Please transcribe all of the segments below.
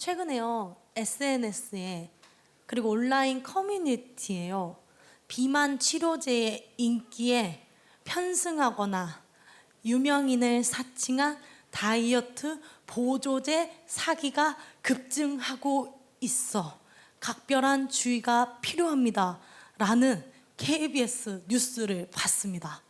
최근에요, SNS에 그리고 온라인 커뮤니티에요, 비만 치료제의 인기에 편승하거나 유명인을 사칭한 다이어트 보조제 사기가 급증하고 있어 각별한 주의가 필요합니다 라는 KBS 뉴스를 봤습니다.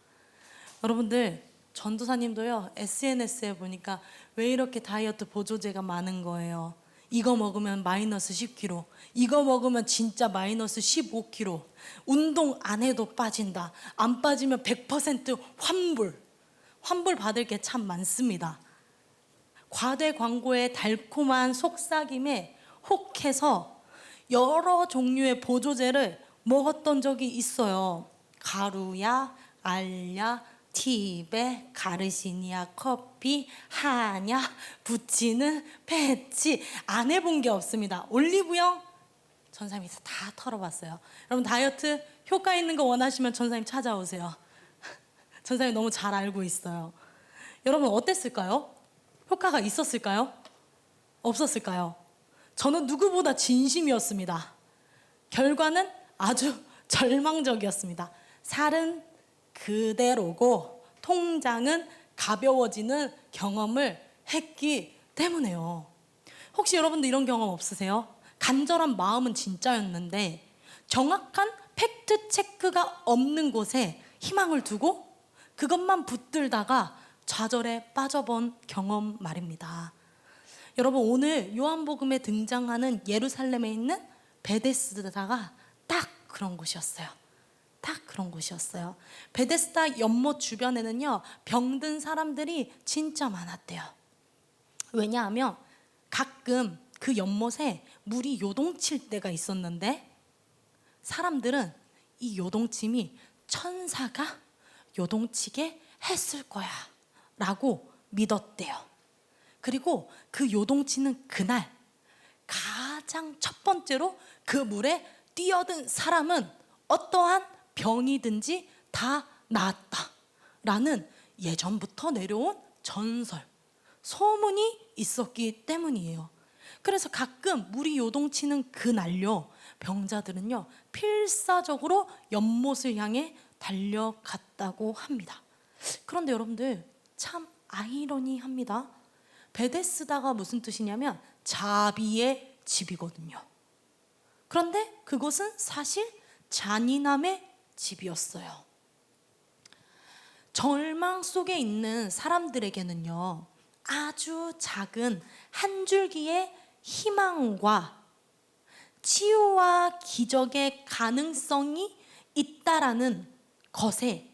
여러분들, 전도사님도요, SNS에 보니까 왜 이렇게 다이어트 보조제가 많은 거예요. 이거 먹으면 마이너스 10kg, 이거 먹으면 진짜 마이너스 15kg, 운동 안 해도 빠진다, 안 빠지면 100% 환불 받을 게 참 많습니다. 과대 광고의 달콤한 속삭임에 혹해서 여러 종류의 보조제를 먹었던 적이 있어요. 가루야, 알야, 티베, 가르시니아 커피, 하냐, 부치는, 패치, 안 해본 게 없습니다. 올리브영 전사님이 다 털어봤어요. 여러분, 다이어트 효과 있는 거 원하시면 전사님 찾아오세요. 전사님 너무 잘 알고 있어요. 여러분, 어땠을까요? 효과가 있었을까요? 없었을까요? 저는 누구보다 진심이었습니다. 결과는 아주 절망적이었습니다. 살은 그대로고 통장은 가벼워지는 경험을 했기 때문에요. 혹시 여러분들 이런 경험 없으세요? 간절한 마음은 진짜였는데 정확한 팩트 체크가 없는 곳에 희망을 두고 그것만 붙들다가 좌절에 빠져본 경험 말입니다. 여러분, 오늘 요한복음에 등장하는 예루살렘에 있는 베데스다가 딱 그런 곳이었어요. 딱 그런 곳이었어요. 베데스다 연못 주변에는요, 병든 사람들이 진짜 많았대요. 왜냐하면 가끔 그 연못에 물이 요동칠 때가 있었는데 사람들은 이 요동침이 천사가 요동치게 했을 거야 라고 믿었대요. 그리고 그 요동치는 그날 가장 첫 번째로 그 물에 뛰어든 사람은 어떠한 병이든지 다 나았다 라는 예전부터 내려온 전설, 소문이 있었기 때문이에요. 그래서 가끔 물이 요동치는 그날요, 병자들은요 필사적으로 연못을 향해 달려갔다고 합니다. 그런데 여러분들, 참 아이러니합니다. 베데스다가 무슨 뜻이냐면 자비의 집이거든요. 그런데 그곳은 사실 잔인함의 집이었어요. 절망 속에 있는 사람들에게는요, 아주 작은 한 줄기의 희망과 치유와 기적의 가능성이 있다라는 것에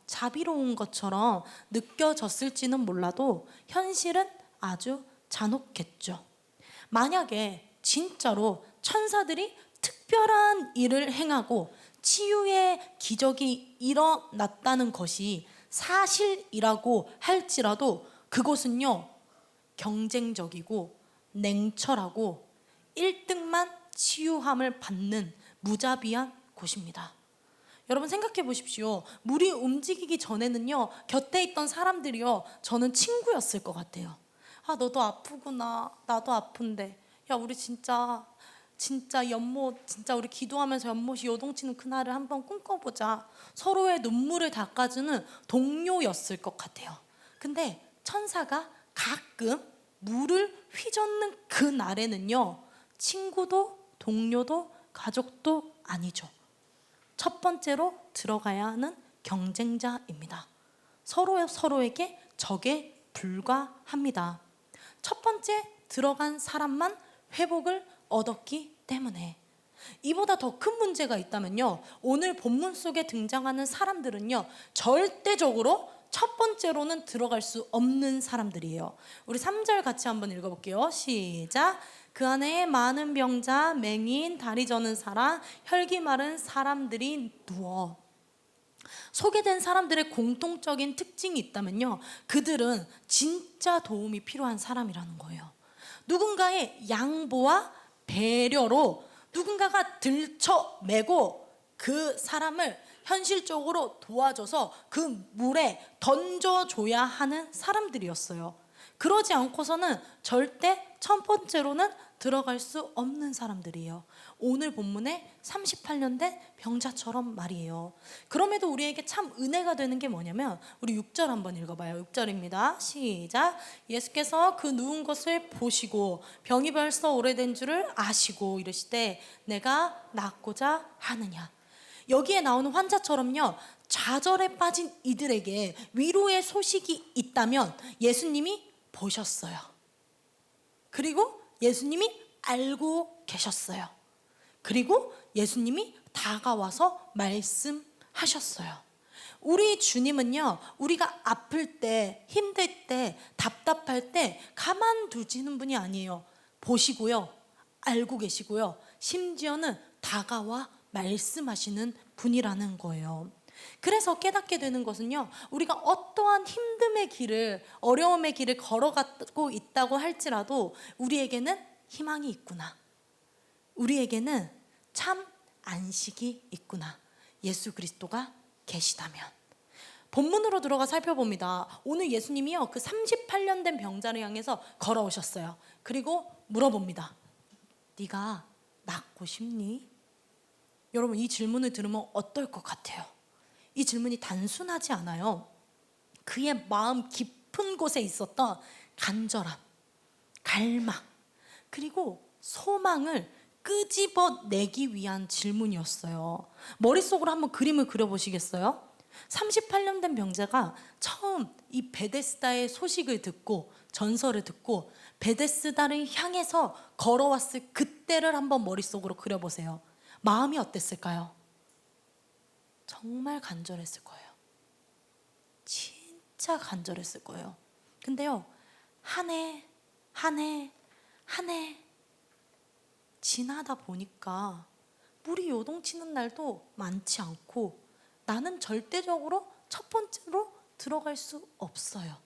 자비로운 것처럼 느껴졌을지는 몰라도 현실은 아주 잔혹했죠. 만약에 진짜로 천사들이 특별한 일을 행하고 치유의 기적이 일어났다는 것이 사실이라고 할지라도 그것은요, 경쟁적이고 냉철하고 1등만 치유함을 받는 무자비한 곳입니다. 여러분, 생각해 보십시오. 물이 움직이기 전에는요, 곁에 있던 사람들이요, 저는 친구였을 것 같아요. 아, 너도 아프구나, 나도 아픈데, 야, 우리 진짜 연못, 진짜 우리 기도하면서 연못이 요동치는 그날을 한번 꿈꿔보자. 서로의 눈물을 닦아주는 동료였을 것 같아요. 근데 천사가 가끔 물을 휘젓는 그날에는요, 친구도 동료도 가족도 아니죠. 첫 번째로 들어가야 하는 경쟁자입니다. 서로에게 적에 불과합니다. 첫 번째 들어간 사람만 회복을 얻었기 때문에. 이보다 더 큰 문제가 있다면요, 오늘 본문 속에 등장하는 사람들은요, 절대적으로 첫 번째로는 들어갈 수 없는 사람들이에요. 우리 3절 같이 한번 읽어볼게요. 시작. 그 안에 많은 병자, 맹인, 다리 저는 사람, 혈기 마른 사람들이 누워. 소개된 사람들의 공통적인 특징이 있다면요, 그들은 진짜 도움이 필요한 사람이라는 거예요. 누군가의 양보와 배려로 누군가가 들쳐매고 그 사람을 현실적으로 도와줘서 그 물에 던져줘야 하는 사람들이었어요. 그러지 않고서는 절대 첫 번째로는 들어갈 수 없는 사람들이에요. 오늘 본문에 38년 된 병자처럼 말이에요. 그럼에도 우리에게 참 은혜가 되는 게 뭐냐면 우리 6절 한번 읽어봐요. 6절입니다. 시작. 예수께서 그 누운 것을 보시고 병이 벌써 오래된 줄을 아시고 이르시되 내가 낫고자 하느냐. 여기에 나오는 환자처럼요, 좌절에 빠진 이들에게 위로의 소식이 있다면 예수님이 보셨어요. 그리고 예수님이 알고 계셨어요. 그리고 예수님이 다가와서 말씀하셨어요. 우리 주님은요, 우리가 아플 때, 힘들 때, 답답할 때 가만두시는 분이 아니에요. 보시고요, 알고 계시고요, 심지어는 다가와 말씀하시는 분이라는 거예요. 그래서 깨닫게 되는 것은요, 우리가 어떠한 힘듦의 길을, 어려움의 길을 걸어가고 있다고 할지라도 우리에게는 희망이 있구나, 우리에게는 참 안식이 있구나, 예수 그리스도가 계시다면. 본문으로 들어가 살펴봅니다. 오늘 예수님이요, 그 38년 된 병자를 향해서 걸어오셨어요. 그리고 물어봅니다. 네가 낫고 싶니? 여러분, 이 질문을 들으면 어떨 것 같아요? 이 질문이 단순하지 않아요. 그의 마음 깊은 곳에 있었던 간절함, 갈망, 그리고 소망을 끄집어내기 위한 질문이었어요. 머릿속으로 한번 그림을 그려보시겠어요? 38년 된 병자가 처음 이 베데스다의 소식을 듣고, 전설을 듣고 베데스다를 향해서 걸어왔을 그때를 한번 머릿속으로 그려보세요. 마음이 어땠을까요? 정말 간절했을 거예요. 진짜 간절했을 거예요. 근데요, 한 해 지나다 보니까 물이 요동치는 날도 많지 않고 나는 절대적으로 첫 번째로 들어갈 수 없어요.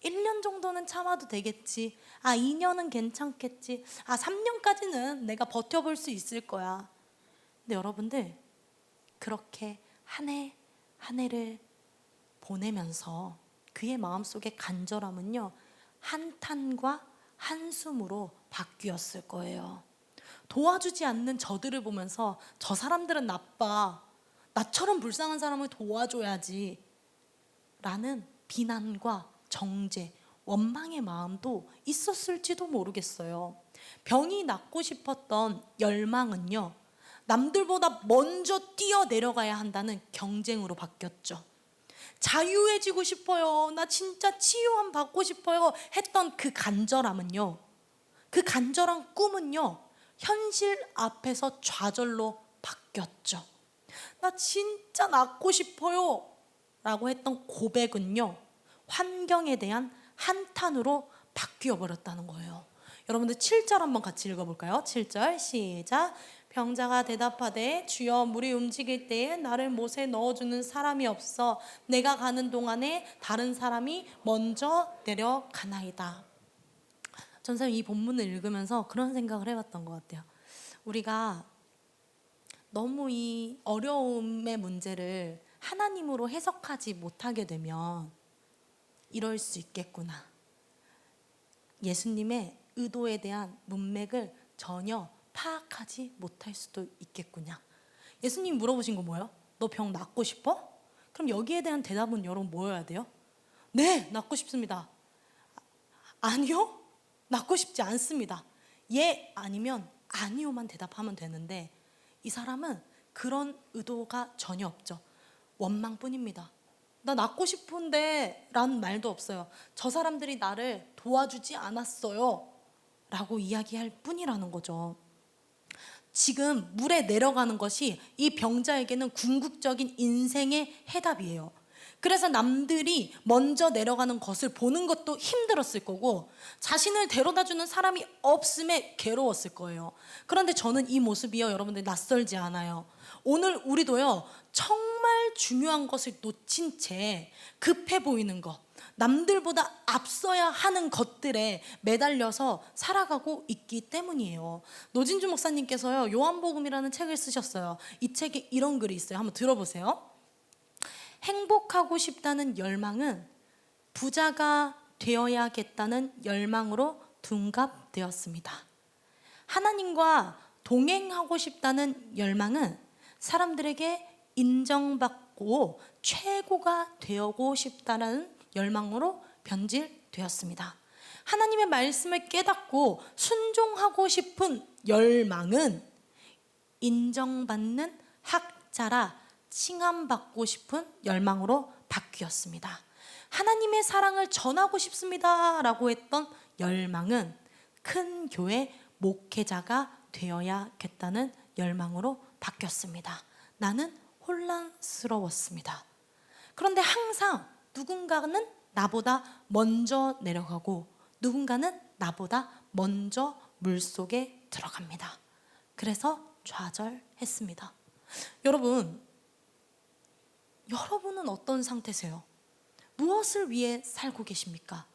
1년 정도는 참아도 되겠지. 2년은 괜찮겠지. 3년까지는 내가 버텨볼 수 있을 거야. 근데 여러분들, 그렇게 한 해를 보내면서 그의 마음속의 간절함은요, 한탄과 한숨으로 바뀌었을 거예요. 도와주지 않는 저들을 보면서 저 사람들은 나빠, 나처럼 불쌍한 사람을 도와줘야지 라는 비난과 정죄, 원망의 마음도 있었을지도 모르겠어요. 병이 낫고 싶었던 열망은요, 남들보다 먼저 뛰어내려가야 한다는 경쟁으로 바뀌었죠. 자유해지고 싶어요, 나 진짜 치유함 받고 싶어요 했던 그 간절함은요, 그 간절한 꿈은요, 현실 앞에서 좌절로 바뀌었죠. 나 진짜 낫고 싶어요 라고 했던 고백은요, 환경에 대한 한탄으로 바뀌어 버렸다는 거예요. 여러분들 7절 한번 같이 읽어볼까요? 7절 시작. 병자가 대답하되 주여, 물이 움직일 때에 나를 못에 넣어주는 사람이 없어 내가 가는 동안에 다른 사람이 먼저 내려가나이다. 전 이 본문을 읽으면서 그런 생각을 해봤던 것 같아요. 우리가 너무 이 어려움의 문제를 하나님으로 해석하지 못하게 되면 이럴 수 있겠구나. 예수님의 의도에 대한 문맥을 전혀 파악하지 못할 수도 있겠구나. 예수님이 물어보신 거 뭐예요? 너 병 낫고 싶어? 그럼 여기에 대한 대답은 여러분 뭐여야 돼요? 네, 낫고 싶습니다. 아니요, 낫고 싶지 않습니다. 예, 아니면 아니요만 대답하면 되는데, 이 사람은 그런 의도가 전혀 없죠. 원망뿐입니다. 나 낫고 싶은데 라는 말도 없어요. 저 사람들이 나를 도와주지 않았어요 라고 이야기할 뿐이라는 거죠. 지금 물에 내려가는 것이 이 병자에게는 궁극적인 인생의 해답이에요. 그래서 남들이 먼저 내려가는 것을 보는 것도 힘들었을 거고, 자신을 데려다주는 사람이 없음에 괴로웠을 거예요. 그런데 저는 이 모습이요, 여러분들 낯설지 않아요. 오늘 우리도요, 정말 중요한 것을 놓친 채 급해 보이는 것, 남들보다 앞서야 하는 것들에 매달려서 살아가고 있기 때문이에요. 노진주 목사님께서요, 요한복음이라는 책을 쓰셨어요. 이 책에 이런 글이 있어요. 한번 들어보세요. 행복하고 싶다는 열망은 부자가 되어야겠다는 열망으로 둔갑되었습니다. 하나님과 동행하고 싶다는 열망은 사람들에게 인정받고 최고가 되고 싶다는 열망으로 변질되었습니다. 하나님의 말씀을 깨닫고 순종하고 싶은 열망은 인정받는 학자라 칭함받고 싶은 열망으로 바뀌었습니다. 하나님의 사랑을 전하고 싶습니다 라고 했던 열망은 큰 교회 목회자가 되어야겠다는 열망으로 바뀌었습니다. 나는 혼란스러웠습니다. 그런데 항상 누군가는 나보다 먼저 내려가고 누군가는 나보다 먼저 물속에 들어갑니다. 그래서 좌절했습니다. 여러분은 어떤 상태세요? 무엇을 위해 살고 계십니까?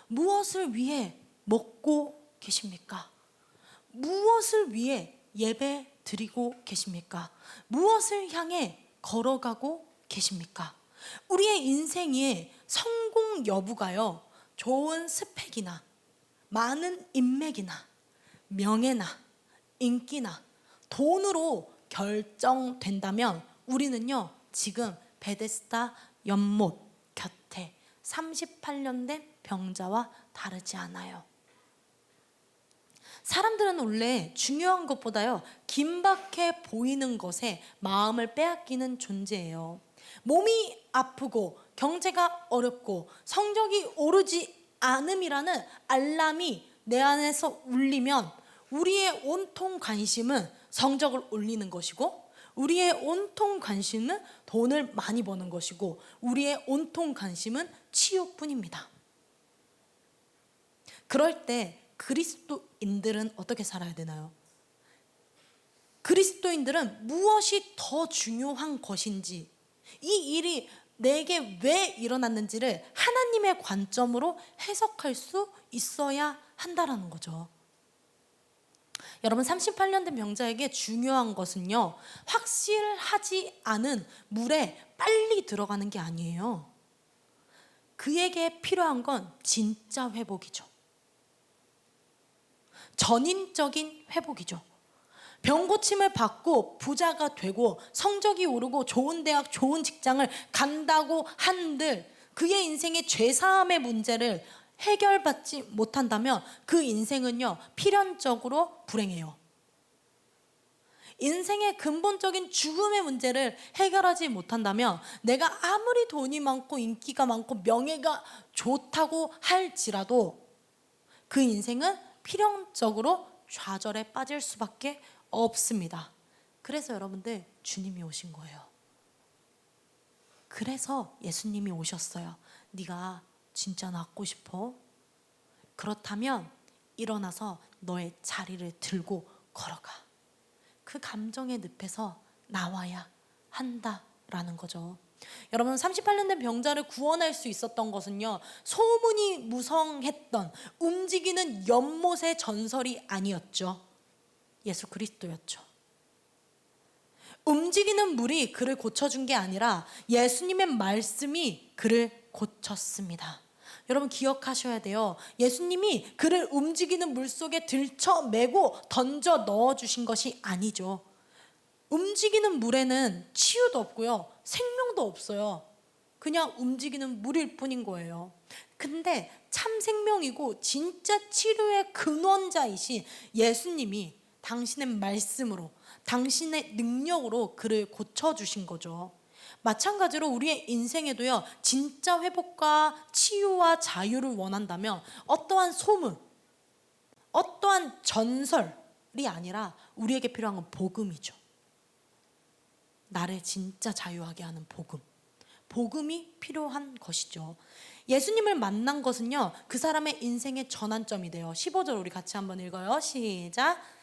무엇을 위해 먹고 계십니까? 무엇을 위해 예배 드리고 계십니까? 무엇을 향해 걸어가고 계십니까? 우리의 인생의 성공 여부가요, 좋은 스펙이나 많은 인맥이나 명예나 인기나 돈으로 결정된다면 우리는요 지금 베데스다 연못 곁에 38년 된 병자와 다르지 않아요. 사람들은 원래 중요한 것보다요 긴박해 보이는 것에 마음을 빼앗기는 존재예요. 몸이 아프고 경제가 어렵고 성적이 오르지 않음이라는 알람이 내 안에서 울리면 우리의 온통 관심은 성적을 올리는 것이고, 우리의 온통 관심은 돈을 많이 버는 것이고, 우리의 온통 관심은 치유뿐입니다. 그럴 때 그리스도인들은 어떻게 살아야 되나요? 그리스도인들은 무엇이 더 중요한 것인지, 이 일이 내게 왜 일어났는지를 하나님의 관점으로 해석할 수 있어야 한다라는 거죠. 여러분, 38년 된 병자에게 중요한 것은요, 확실하지 않은 물에 빨리 들어가는 게 아니에요. 그에게 필요한 건 진짜 회복이죠. 전인적인 회복이죠. 병 고침을 받고 부자가 되고 성적이 오르고 좋은 대학 좋은 직장을 간다고 한들 그의 인생의 죄사함의 문제를 해결받지 못한다면 그 인생은요 필연적으로 불행해요. 인생의 근본적인 죽음의 문제를 해결하지 못한다면 내가 아무리 돈이 많고 인기가 많고 명예가 좋다고 할지라도 그 인생은 필연적으로 좌절에 빠질 수밖에 없습니다. 그래서 여러분들 주님이 오신 거예요. 그래서 예수님이 오셨어요. 네가 진짜 낫고 싶어? 그렇다면 일어나서 너의 자리를 들고 걸어가. 그 감정의 늪에서 나와야 한다라는 거죠. 여러분, 38년 된 병자를 구원할 수 있었던 것은요, 소문이 무성했던 움직이는 연못의 전설이 아니었죠. 예수 그리스도였죠. 움직이는 물이 그를 고쳐준 게 아니라 예수님의 말씀이 그를 고쳤습니다. 여러분 기억하셔야 돼요. 예수님이 그를 움직이는 물 속에 들쳐매고 던져 넣어주신 것이 아니죠. 움직이는 물에는 치유도 없고요, 생명도 없어요. 그냥 움직이는 물일 뿐인 거예요. 근데 참 생명이고 진짜 치료의 근원자이신 예수님이 당신의 말씀으로, 당신의 능력으로 그를 고쳐주신 거죠. 마찬가지로 우리의 인생에도요, 진짜 회복과 치유와 자유를 원한다면 어떠한 소문, 어떠한 전설이 아니라 우리에게 필요한 건 복음이죠. 나를 진짜 자유하게 하는 복음. 복음이 필요한 것이죠. 예수님을 만난 것은요, 그 사람의 인생의 전환점이 돼요. 15절 우리 같이 한번 읽어요. 시작.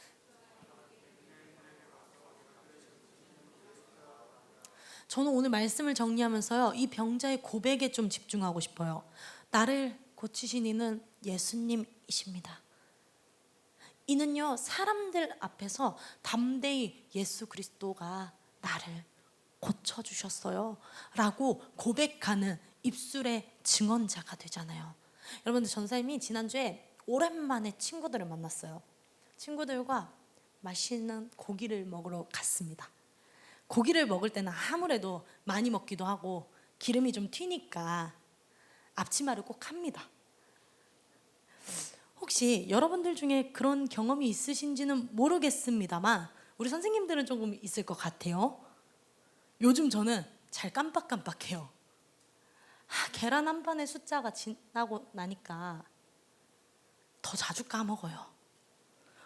저는 오늘 말씀을 정리하면서요, 이 병자의 고백에 좀 집중하고 싶어요. 나를 고치신 이는 예수님이십니다. 이는요, 사람들 앞에서 담대히 예수 그리스도가 나를 고쳐주셨어요 라고 고백하는 입술의 증언자가 되잖아요. 여러분들 전사님이 지난주에 오랜만에 친구들을 만났어요. 친구들과 맛있는 고기를 먹으러 갔습니다. 고기를 먹을 때는 아무래도 많이 먹기도 하고 기름이 좀 튀니까 앞치마를 꼭 합니다. 혹시 여러분들 중에 그런 경험이 있으신지는 모르겠습니다만 우리 선생님들은 조금 있을 것 같아요. 요즘 저는 잘 깜빡깜빡해요. 계란 한 판의 숫자가 지나고 나니까 더 자주 까먹어요.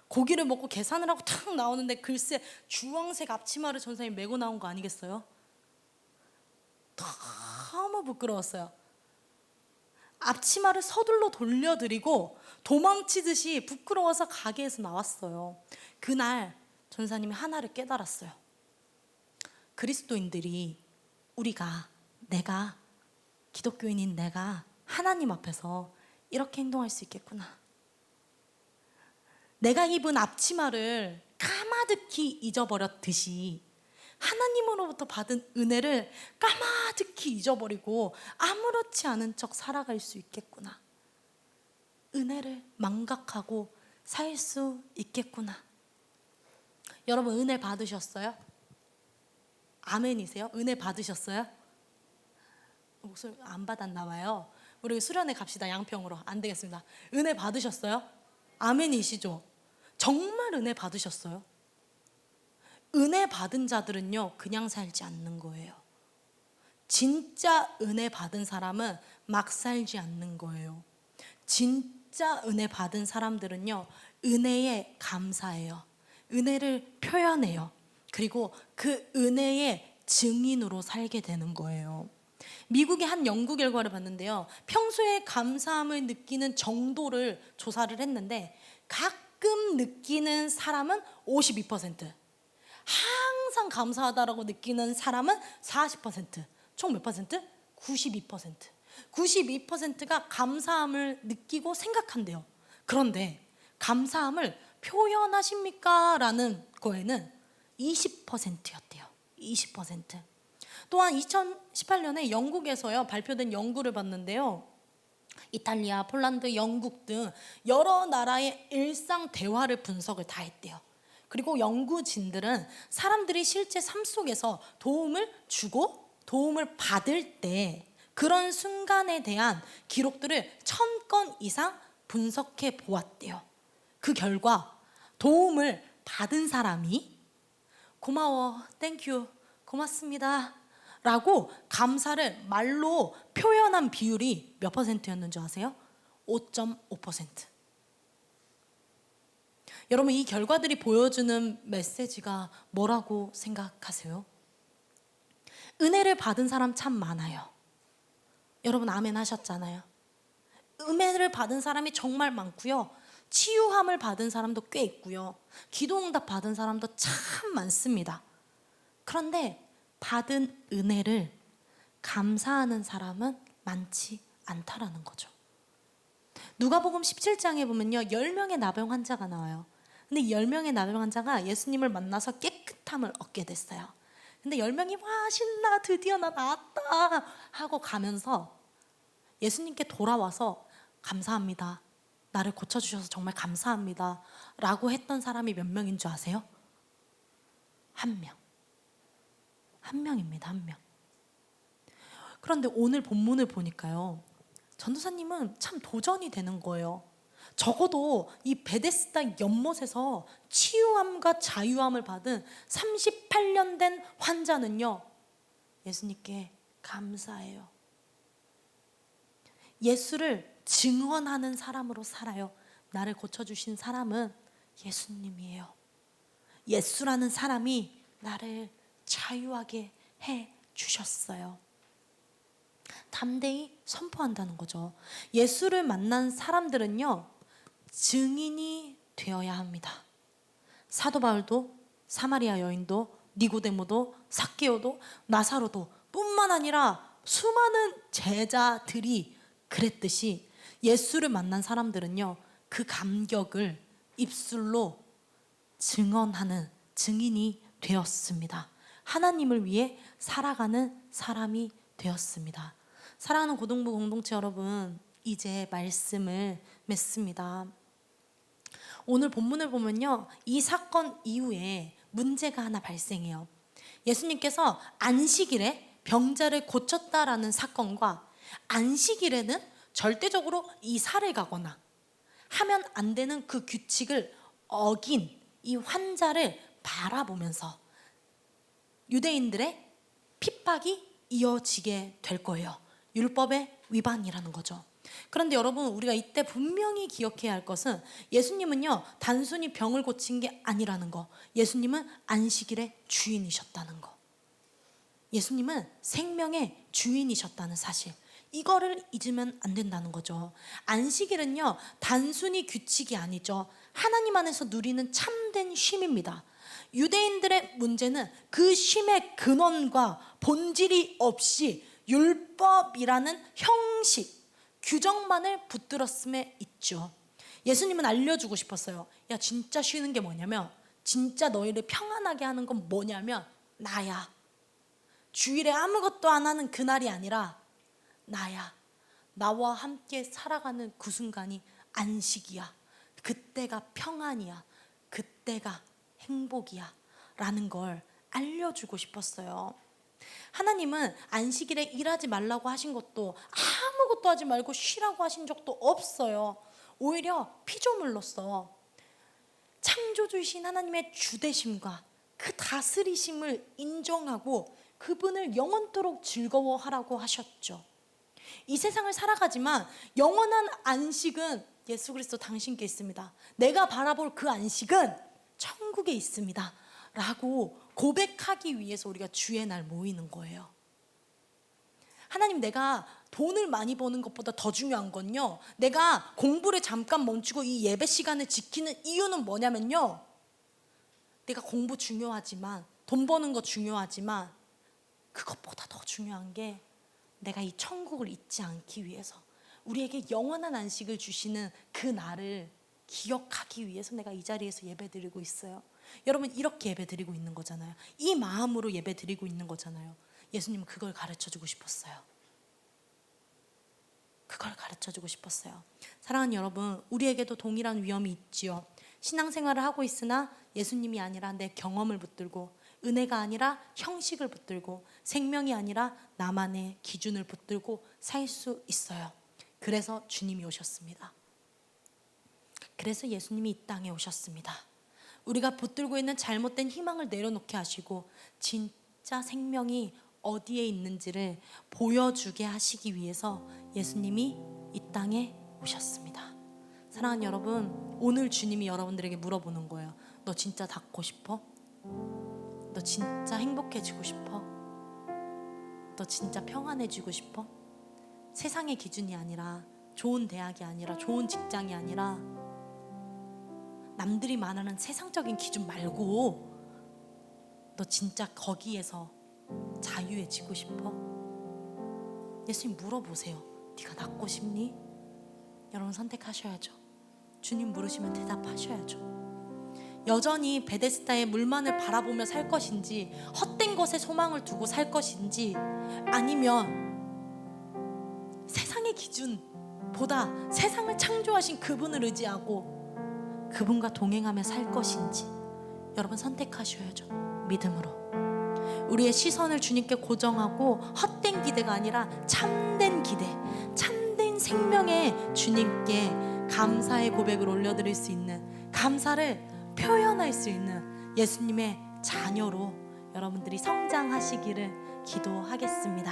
고기를 먹고 계산을 하고 탁 나오는데 글쎄 주황색 앞치마를 전사님 메고 나온 거 아니겠어요? 너무 부끄러웠어요. 앞치마를 서둘러 돌려드리고 도망치듯이 부끄러워서 가게에서 나왔어요. 그날 전사님이 하나를 깨달았어요. 그리스도인들이 내가 기독교인인 내가 하나님 앞에서 이렇게 행동할 수 있겠구나. 내가 입은 앞치마를 까마득히 잊어버렸듯이 하나님으로부터 받은 은혜를 까마득히 잊어버리고 아무렇지 않은 척 살아갈 수 있겠구나. 은혜를 망각하고 살 수 있겠구나. 여러분 은혜 받으셨어요? 아멘이세요? 은혜 받으셨어요? 목소리 안 받았나 봐요. 우리 수련회 갑시다. 양평으로. 안 되겠습니다. 은혜 받으셨어요? 아멘이시죠? 정말 은혜 받으셨어요? 은혜 받은 자들은요 그냥 살지 않는 거예요. 진짜 은혜 받은 사람은 막 살지 않는 거예요. 진짜 은혜 받은 사람들은요 은혜에 감사해요. 은혜를 표현해요. 그리고 그 은혜의 증인으로 살게 되는 거예요. 미국의 한 연구 결과를 봤는데요. 평소에 감사함을 느끼는 정도를 조사를 했는데 가끔 느끼는 사람은 52%, 항상 감사하다라고 느끼는 사람은 40%, 총 몇 퍼센트? 92%. 92%가 감사함을 느끼고 생각한대요. 그런데 감사함을 표현하십니까? 라는 거에는 20%였대요. 20%. 또한 2018년에 영국에서요 발표된 연구를 봤는데요. 이탈리아, 폴란드, 영국 등 여러 나라의 일상 대화를 분석을 다 했대요. 그리고 연구진들은 사람들이 실제 삶 속에서 도움을 주고 도움을 받을 때 그런 순간에 대한 기록들을 1000건 이상 분석해 보았대요. 그 결과 도움을 받은 사람이 고마워, 땡큐, 고맙습니다 라고 감사를 말로 표현한 비율이 몇 퍼센트였는 줄 아세요? 5.5%. 여러분 이 결과들이 보여주는 메시지가 뭐라고 생각하세요? 은혜를 받은 사람 참 많아요. 여러분 아멘 하셨잖아요. 은혜를 받은 사람이 정말 많고요. 치유함을 받은 사람도 꽤 있고요. 기도응답 받은 사람도 참 많습니다. 그런데 받은 은혜를 감사하는 사람은 많지 않다라는 거죠. 누가복음 17장에 보면요 10명의 나병 환자가 나와요. 근데 10명의 나병 환자가 예수님을 만나서 깨끗함을 얻게 됐어요. 근데 10명이 와 신나 드디어 나 나았다 하고 가면서 예수님께 돌아와서 감사합니다. 나를 고쳐주셔서 정말 감사합니다 라고 했던 사람이 몇 명인 줄 아세요? 한 명. 한 명입니다. 한 명. 그런데 오늘 본문을 보니까요 전도사님은 참 도전이 되는 거예요. 적어도 이 베데스다 연못에서 치유함과 자유함을 받은 38년 된 환자는요 예수님께 감사해요. 예수를 증언하는 사람으로 살아요. 나를 고쳐주신 사람은 예수님이에요. 예수라는 사람이 나를 자유하게 해 주셨어요. 담대히 선포한다는 거죠. 예수를 만난 사람들은요 증인이 되어야 합니다. 사도 바울도 사마리아 여인도 니고데모도 삭개오도 나사로도 뿐만 아니라 수많은 제자들이 그랬듯이 예수를 만난 사람들은요 그 감격을 입술로 증언하는 증인이 되었습니다. 하나님을 위해 살아가는 사람이 되었습니다. 사랑하는 고등부 공동체 여러분, 이제 말씀을 맺습니다. 오늘 본문을 보면요, 이 사건 이후에 문제가 하나 발생해요. 예수님께서 안식일에 병자를 고쳤다라는 사건과 안식일에는 절대적으로 이사를 가거나 하면 안 되는 그 규칙을 어긴 이 환자를 바라보면서 유대인들의 핍박이 이어지게 될 거예요. 율법의 위반이라는 거죠. 그런데 여러분, 우리가 이때 분명히 기억해야 할 것은 예수님은요, 단순히 병을 고친 게 아니라는 거. 예수님은 안식일의 주인이셨다는 거. 예수님은 생명의 주인이셨다는 사실. 이거를 잊으면 안 된다는 거죠. 안식일은요, 단순히 규칙이 아니죠. 하나님 안에서 누리는 참된 쉼입니다. 유대인들의 문제는 그 쉼의 근원과 본질이 없이 율법이라는 형식, 규정만을 붙들었음에 있죠. 예수님은 알려주고 싶었어요. 야, 진짜 쉬는 게 뭐냐면, 진짜 너희를 평안하게 하는 건 뭐냐면 나야. 주일에 아무것도 안 하는 그날이 아니라 나야. 나와 함께 살아가는 그 순간이 안식이야. 그때가 평안이야. 그때가 행복이야 라는 걸 알려주고 싶었어요. 하나님은 안식일에 일하지 말라고 하신 것도, 아무것도 하지 말고 쉬라고 하신 적도 없어요. 오히려 피조물로서 창조주이신 하나님의 주되심과 그 다스리심을 인정하고 그분을 영원토록 즐거워하라고 하셨죠. 이 세상을 살아가지만 영원한 안식은 예수 그리스도 당신께 있습니다. 내가 바라볼 그 안식은 천국에 있습니다 라고 고백하기 위해서 우리가 주의 날 모이는 거예요. 하나님, 내가 돈을 많이 버는 것보다 더 중요한 건요, 내가 공부를 잠깐 멈추고 이 예배 시간을 지키는 이유는 뭐냐면요, 내가 공부 중요하지만, 돈 버는 거 중요하지만, 그것보다 더 중요한 게 내가 이 천국을 잊지 않기 위해서, 우리에게 영원한 안식을 주시는 그 날을 기억하기 위해서 내가 이 자리에서 예배 드리고 있어요. 여러분, 이렇게 예배 드리고 있는 거잖아요. 이 마음으로 예배 드리고 있는 거잖아요. 예수님은 그걸 가르쳐주고 싶었어요. 그걸 가르쳐주고 싶었어요. 사랑하는 여러분, 우리에게도 동일한 위험이 있지요. 신앙생활을 하고 있으나 예수님이 아니라 내 경험을 붙들고, 은혜가 아니라 형식을 붙들고, 생명이 아니라 나만의 기준을 붙들고 살 수 있어요. 그래서 주님이 오셨습니다. 그래서 예수님이 이 땅에 오셨습니다. 우리가 붙들고 있는 잘못된 희망을 내려놓게 하시고 진짜 생명이 어디에 있는지를 보여주게 하시기 위해서 예수님이 이 땅에 오셨습니다. 사랑하는 여러분, 오늘 주님이 여러분들에게 물어보는 거예요. 너 진짜 닿고 싶어? 너 진짜 행복해지고 싶어? 너 진짜 평안해지고 싶어? 세상의 기준이 아니라, 좋은 대학이 아니라, 좋은 직장이 아니라, 남들이 말하는 세상적인 기준 말고 너 진짜 거기에서 자유해지고 싶어? 예수님 물어보세요. 네가 낫고 싶니? 여러분 선택하셔야죠. 주님 물으시면 대답하셔야죠. 여전히 베데스다의 물만을 바라보며 살 것인지, 헛된 것에 소망을 두고 살 것인지, 아니면 세상의 기준보다 세상을 창조하신 그분을 의지하고 그분과 동행하며 살 것인지, 여러분 선택하셔야죠. 믿음으로 우리의 시선을 주님께 고정하고 헛된 기대가 아니라 참된 기대, 참된 생명의 주님께 감사의 고백을 올려드릴 수 있는, 감사를 표현할 수 있는 예수님의 자녀로 여러분들이 성장하시기를 기도하겠습니다.